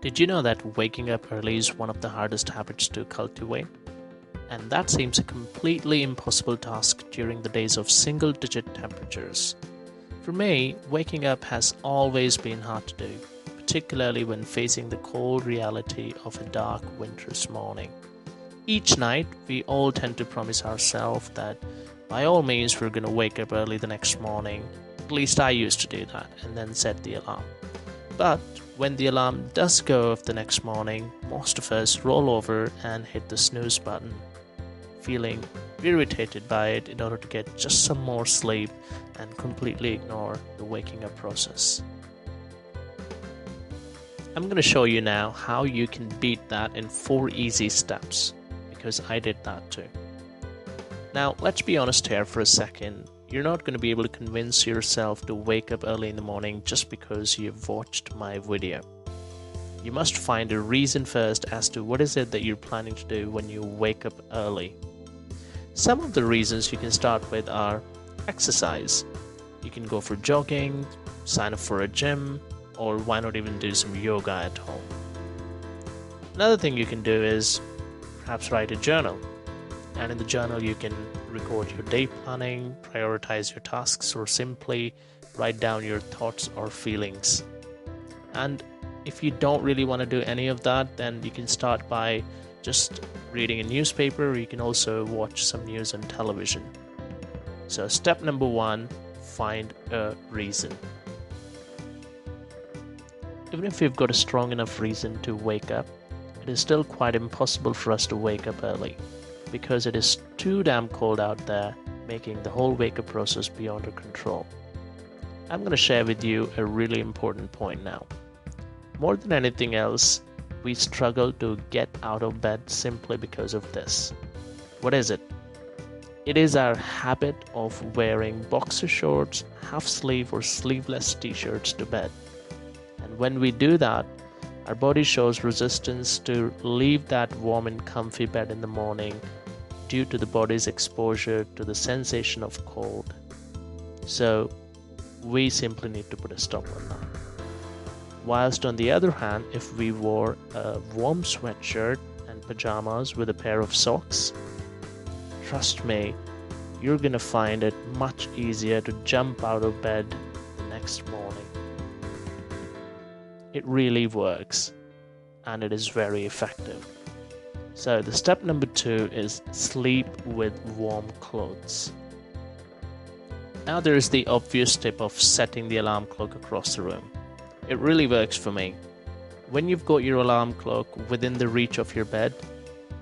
Did you know that waking up early is one of the hardest habits to cultivate? And that seems a completely impossible task during the days of single-digit temperatures. For me, waking up has always been hard to do, particularly when facing the cold reality of a dark winter's morning. Each night, we all tend to promise ourselves that by all means we're going to wake up early the next morning. At least I used to do that, and then set the alarm. But when the alarm does go off the next morning, most of us roll over and hit the snooze button, feeling irritated by it in order to get just some more sleep and completely ignore the waking up process. I'm going to show you now how you can beat that in 4 easy steps, because I did that too. Now, let's be honest here for a second. You're not going to be able to convince yourself to wake up early in the morning just because you've watched my video. You must find a reason first as to what is it that you're planning to do when you wake up early. Some of the reasons you can start with are exercise. You can go for jogging, sign up for a gym, or why not even do some yoga at home. Another thing you can do is perhaps write a journal. And in the journal you can record your day planning, prioritize your tasks, or simply write down your thoughts or feelings. And if you don't really want to do any of that, then you can start by just reading a newspaper, or you can also watch some news on television. So step number 1, find a reason. Even if we've got a strong enough reason to wake up, it is still quite impossible for us to wake up early, because it is too damn cold out there, making the whole wake up process beyond our control. I'm going to share with you a really important point now. More than anything else, we struggle to get out of bed simply because of this. What is it? It is our habit of wearing boxer shorts, half sleeve or sleeveless t-shirts to bed. And when we do that, our body shows resistance to leave that warm and comfy bed in the morning due to the body's exposure to the sensation of cold. So we simply need to put a stop on that. Whilst on the other hand, if we wore a warm sweatshirt and pajamas with a pair of socks, trust me, you're gonna find it much easier to jump out of bed the next morning. It really works, and it is very effective. So the step number 2 is sleep with warm clothes. Now there is the obvious tip of setting the alarm clock across the room. It really works for me. When you've got your alarm clock within the reach of your bed,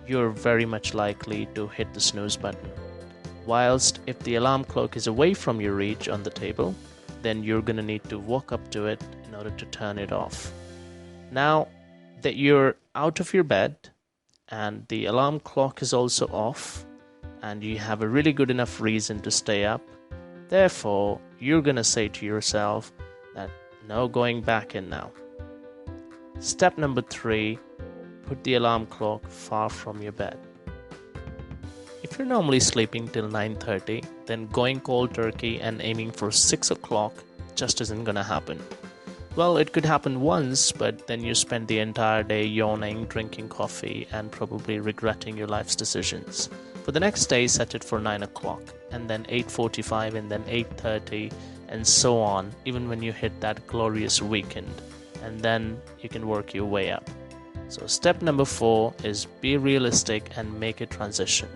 you're very much likely to hit the snooze button. Whilst if the alarm clock is away from your reach on the table, then you're going to need to walk up to it in order to turn it off. Now that you're out of your bed and the alarm clock is also off, and you have a really good enough reason to stay up, therefore you're going to say to yourself that no going back in now. Step number 3, put the alarm clock far from your bed. If you're normally sleeping till 9:30, then going cold turkey and aiming for 6 o'clock just isn't gonna happen. Well, it could happen once, but then you spend the entire day yawning, drinking coffee, and probably regretting your life's decisions. For the next day, set it for 9 o'clock, and then 8:45, and then 8:30, and so on, even when you hit that glorious weekend, and then you can work your way up. So step number 4 is be realistic and make a transition.